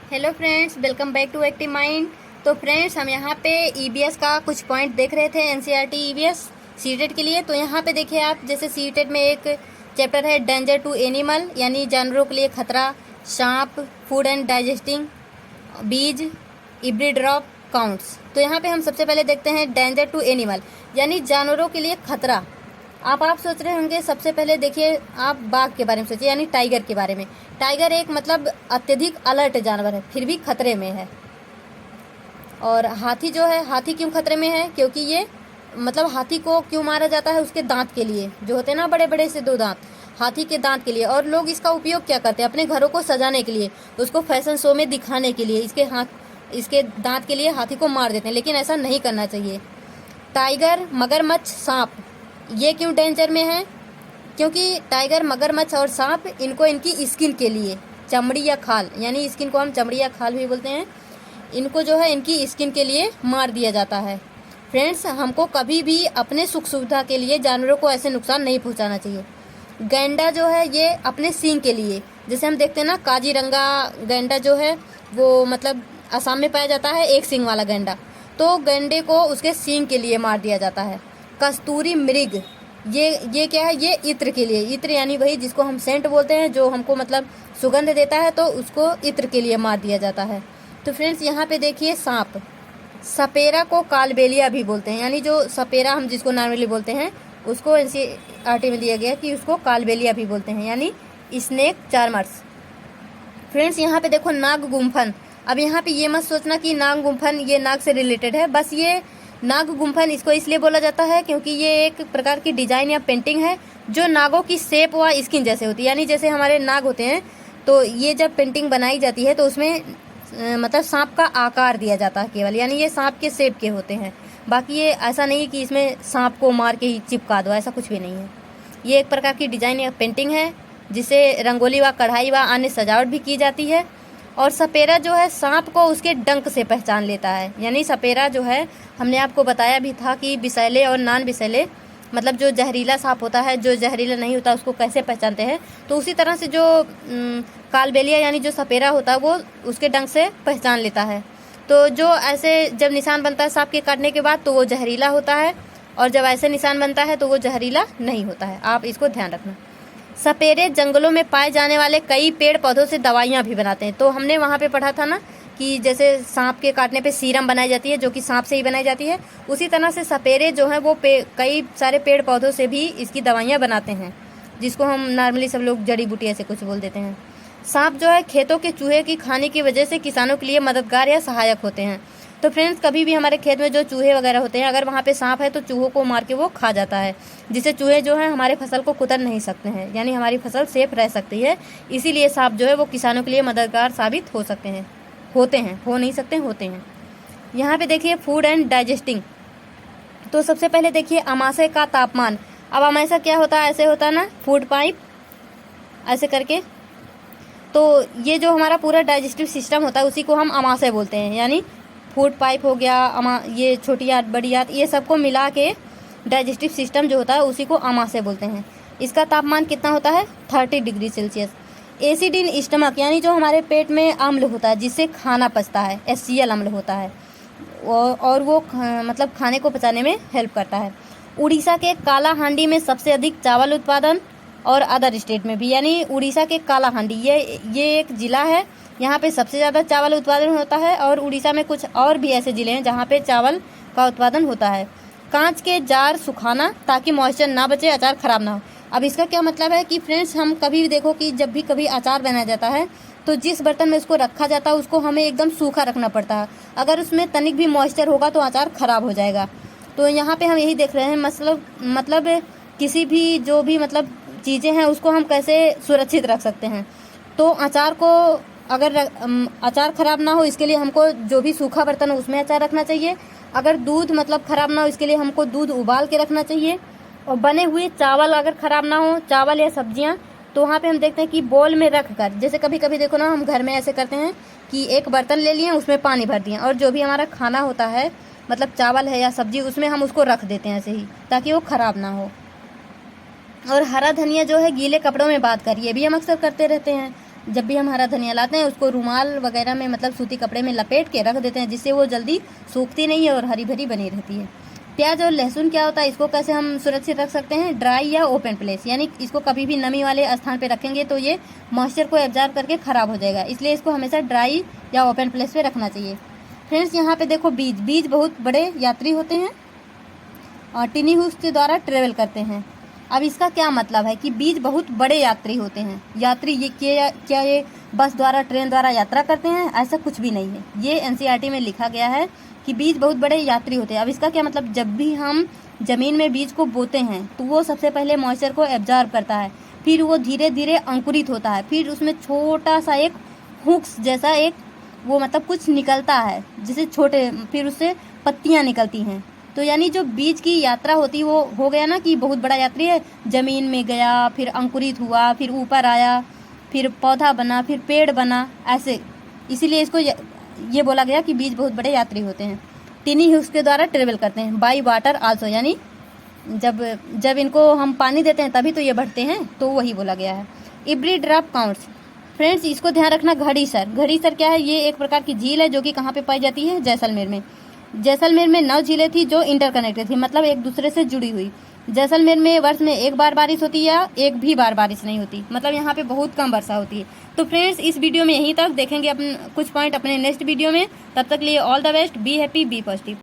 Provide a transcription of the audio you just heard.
Hello friends, welcome back to active mind. तो friends, हम यहाँ पे ईबीएस का कुछ पॉइंट देख रहे थे, एनसीईआरटी ईबीएस सीटेट के लिए। तो यहाँ पे देखिए आप, जैसे सीटेट में एक चैप्टर है डेंजर टू एनिमल, यानी जानवरों के लिए खतरा, सांप, फूड एंड डाइजेस्टिंग, बीज, इब्रिड ड्रॉप, काउंट्स। तो यहाँ पे हम सबसे पहले देखते हैं डेंजर टू एनिमल, यानी जानवरों के लिए खतरा। आप सोच रहे होंगे, सबसे पहले देखिए आप बाघ के बारे में सोचिए, यानी टाइगर के बारे में। टाइगर एक मतलब अत्यधिक अलर्ट जानवर है, फिर भी खतरे में है। और हाथी जो है, हाथी क्यों खतरे में है? क्योंकि ये मतलब हाथी को क्यों मारा जाता है? उसके दांत के लिए, जो होते हैं ना बड़े बड़े से दो दांत, हाथी के दांत के लिए। और लोग इसका उपयोग क्या करते हैं? अपने घरों को सजाने के लिए, उसको फैशन शो में दिखाने के लिए, इसके दांत के लिए हाथी को मार देते हैं, लेकिन ऐसा नहीं करना चाहिए। टाइगर, मगरमच्छ, सांप, ये क्यों डेंजर में है? क्योंकि टाइगर, मगरमच्छ और सांप, इनको इनकी स्किन के लिए, चमड़ी या खाल, यानी स्किन को हम चमड़ी या खाल भी बोलते हैं, इनको जो है इनकी स्किन के लिए मार दिया जाता है। फ्रेंड्स, हमको कभी भी अपने सुख सुविधा के लिए जानवरों को ऐसे नुकसान नहीं पहुंचाना चाहिए। गैंडा जो है ये अपने सींग के लिए, जैसे हम देखते हैं ना, काजीरंगा गैंडा जो है वो मतलब असम में पाया जाता है, एक सींग वाला गैंडा। तो गैंडे को उसके सींग के लिए मार दिया जाता है। कस्तूरी मृग, ये क्या है? ये इत्र के लिए, इत्र यानी वही जिसको हम सेंट बोलते हैं, जो हमको मतलब सुगंध देता है, तो उसको इत्र के लिए मार दिया जाता है। तो फ्रेंड्स, यहाँ पे देखिए सांप, सपेरा को कालबेलिया भी बोलते हैं, यानी जो सपेरा हम जिसको नॉर्मली बोलते हैं, उसको एनसीईआरटी में दिया गया कि उसको कालबेलिया भी बोलते हैं, यानी स्नेक चार्मर्स। फ्रेंड्स, यहाँ पे देखो नाग गुम्फन। अब यहाँ पे ये मत सोचना कि नाग गुम्फन ये नाग से रिलेटेड है, बस ये नाग गुम्फन इसको इसलिए बोला जाता है क्योंकि ये एक प्रकार की डिजाइन या पेंटिंग है जो नागों की शेप व स्किन जैसे होती है। यानी जैसे हमारे नाग होते हैं, तो ये जब पेंटिंग बनाई जाती है तो उसमें मतलब सांप का आकार दिया जाता है केवल, यानी ये सांप के शेप के होते हैं। बाकी ये ऐसा नहीं कि इसमें सांप को मार के ही चिपका दो, ऐसा कुछ भी नहीं है। ये एक प्रकार की डिजाइन या पेंटिंग है जिसे रंगोली व कढ़ाई व अन्य सजावट भी की जाती है। और सपेरा जो है सांप को उसके डंक से पहचान लेता है, यानी सपेरा जो है, हमने आपको बताया भी था कि विषैले और नॉन विषैले, मतलब जो जहरीला सांप होता है, जो जहरीला नहीं होता, उसको कैसे पहचानते हैं। तो उसी तरह से जो कालबेलिया यानी जो सपेरा होता है, वो उसके डंक से पहचान लेता है। तो जो ऐसे जब निशान बनता है सांप के काटने के बाद, तो वो जहरीला होता है, और जब ऐसे निशान बनता है तो वो जहरीला नहीं होता है। आप इसको ध्यान रखना। सपेरे जंगलों में पाए जाने वाले कई पेड़ पौधों से दवाइयाँ भी बनाते हैं। तो हमने वहाँ पे पढ़ा था ना कि जैसे सांप के काटने पे सीरम बनाई जाती है, जो कि सांप से ही बनाई जाती है, उसी तरह से सपेरे जो हैं वो कई सारे पेड़ पौधों से भी इसकी दवाइयाँ बनाते हैं, जिसको हम नॉर्मली सब लोग जड़ी बूटी ऐसे कुछ बोल देते हैं। सांप जो है खेतों के चूहे की खाने की वजह से किसानों के लिए मददगार या सहायक होते हैं। तो फ्रेंड्स, कभी भी हमारे खेत में जो चूहे वगैरह होते हैं, अगर वहाँ पे सांप है तो चूहों को मार के वो खा जाता है, जिससे चूहे जो है हमारे फसल को कुतर नहीं सकते हैं, यानी हमारी फसल सेफ रह सकती है। इसीलिए सांप जो है वो किसानों के लिए मददगार साबित हो सकते हैं, होते हैं, हो नहीं सकते, होते हैं। यहाँ पे देखिए फूड एंड डाइजेस्टिंग। तो सबसे पहले देखिए अमाशय का तापमान। अब अमाशय क्या होता है? ऐसे होता है ना, फूड पाइप ऐसे करके। तो ये जो हमारा पूरा डाइजेस्टिव सिस्टम होता है उसी को हम अमाशय बोलते हैं, यानी फूड पाइप हो गया, ये छोटी आंत बड़ी आंत, ये सबको मिला के डाइजेस्टिव सिस्टम जो होता है उसी को अमाशय बोलते हैं। इसका तापमान कितना होता है? 30 degree Celsius. Acid in stomach, यानी जो हमारे पेट में अम्ल होता है जिससे खाना पचता है, HCl अम्ल होता है, और वो मतलब खाने को पचाने में हेल्प करता है। उड़ीसा के कालाहांडी में सबसे अधिक चावल उत्पादन, और अदर स्टेट में भी, यानी उड़ीसा के कालाहांडी ये एक ज़िला है, यहाँ पे सबसे ज़्यादा चावल उत्पादन होता है। और उड़ीसा में कुछ और भी ऐसे ज़िले हैं जहाँ पे चावल का उत्पादन होता है। कांच के जार सुखाना ताकि मॉइस्चर ना बचे, अचार ख़राब ना हो। अब इसका क्या मतलब है कि फ्रेंड्स, हम कभी भी देखो कि जब भी कभी अचार बनाया जाता है तो जिस बर्तन में उसको रखा जाता है उसको हमें एकदम सूखा रखना पड़ता है। अगर उसमें तनिक भी मॉइस्चर होगा तो अचार ख़राब हो जाएगा। तो यहाँ पे हम यही देख रहे हैं, मतलब किसी भी जो भी मतलब चीज़ें हैं उसको हम कैसे सुरक्षित रख सकते हैं। तो अचार को अगर अचार ख़राब ना हो, इसके लिए हमको जो भी सूखा बर्तन हो उसमें अचार रखना चाहिए। अगर दूध मतलब ख़राब ना हो, इसके लिए हमको दूध उबाल के रखना चाहिए। और बने हुए चावल अगर ख़राब ना हो, चावल या सब्जियां, तो वहाँ पे हम देखते हैं कि बोल में रख कर, जैसे कभी कभी देखो ना, हम घर में ऐसे करते हैं कि एक बर्तन ले लिए, उसमें पानी भर दिए, और जो भी हमारा खाना होता है मतलब चावल है या सब्जी, उसमें हम उसको रख देते हैं ऐसे ही, ताकि वो ख़राब ना हो। और हरा धनिया जो है गीले कपड़ों में बांध कर, ये भी हम अक्सर करते रहते हैं। जब भी हम हरा धनिया लाते हैं उसको रुमाल वगैरह में मतलब सूती कपड़े में लपेट के रख देते हैं, जिससे वो जल्दी सूखती नहीं है और हरी भरी बनी रहती है। प्याज और लहसुन क्या होता है, इसको कैसे हम सुरक्षित रख सकते हैं, ड्राई या ओपन प्लेस, यानी इसको कभी भी नमी वाले स्थान पे रखेंगे तो ये मॉइस्चर को एब्जॉर्ब करके ख़राब हो जाएगा, इसलिए इसको हमेशा ड्राई या ओपन प्लेस पे रखना चाहिए। फ्रेंड्स यहाँ पे देखो बीज बहुत बड़े यात्री होते हैं और टिनी हुक्स के द्वारा ट्रेवल करते हैं। अब इसका क्या मतलब है कि बीज बहुत बड़े यात्री होते हैं। यात्री ये क्या ये बस द्वारा ट्रेन द्वारा यात्रा करते हैं, ऐसा कुछ भी नहीं है। ये एनसीईआरटी में लिखा गया है कि बीज बहुत बड़े यात्री होते हैं। अब इसका क्या मतलब, जब भी हम ज़मीन में बीज को बोते हैं तो वो सबसे पहले मॉइस्चर को एब्जॉर्ब करता है, फिर वो धीरे धीरे अंकुरित होता है, फिर उसमें छोटा सा एक हुक्स जैसा एक वो मतलब कुछ निकलता है, जिसे छोटे फिर उससे पत्तियाँ निकलती हैं। तो यानी जो बीज की यात्रा होती है वो हो गया ना कि बहुत बड़ा यात्री है, ज़मीन में गया, फिर अंकुरित हुआ, फिर ऊपर आया, फिर पौधा बना, फिर पेड़ बना, ऐसे। इसीलिए इसको ये बोला गया कि बीज बहुत बड़े यात्री होते हैं। टिनी हुक्स के द्वारा ट्रेवल करते हैं। बाई वाटर आल्सो, यानी जब इनको हम पानी देते हैं तभी तो ये बढ़ते हैं, तो वही बोला गया है। Every drop counts. फ्रेंड्स इसको ध्यान रखना, घड़ीसर क्या है, ये एक प्रकार की झील है जो कि कहाँ पे पाई जाती है, जैसलमेर में। जैसलमेर में 9 झीलें थी जो इंटरकनेक्टेड थी, मतलब एक दूसरे से जुड़ी हुई। जैसलमेर में वर्ष में एक बार बारिश होती है या एक भी बार बारिश नहीं होती, मतलब यहाँ पे बहुत कम वर्षा होती है। तो फ्रेंड्स इस वीडियो में यहीं तक, देखेंगे कुछ पॉइंट अपने नेक्स्ट वीडियो में। तब तक लिए all the best, be happy, be positive.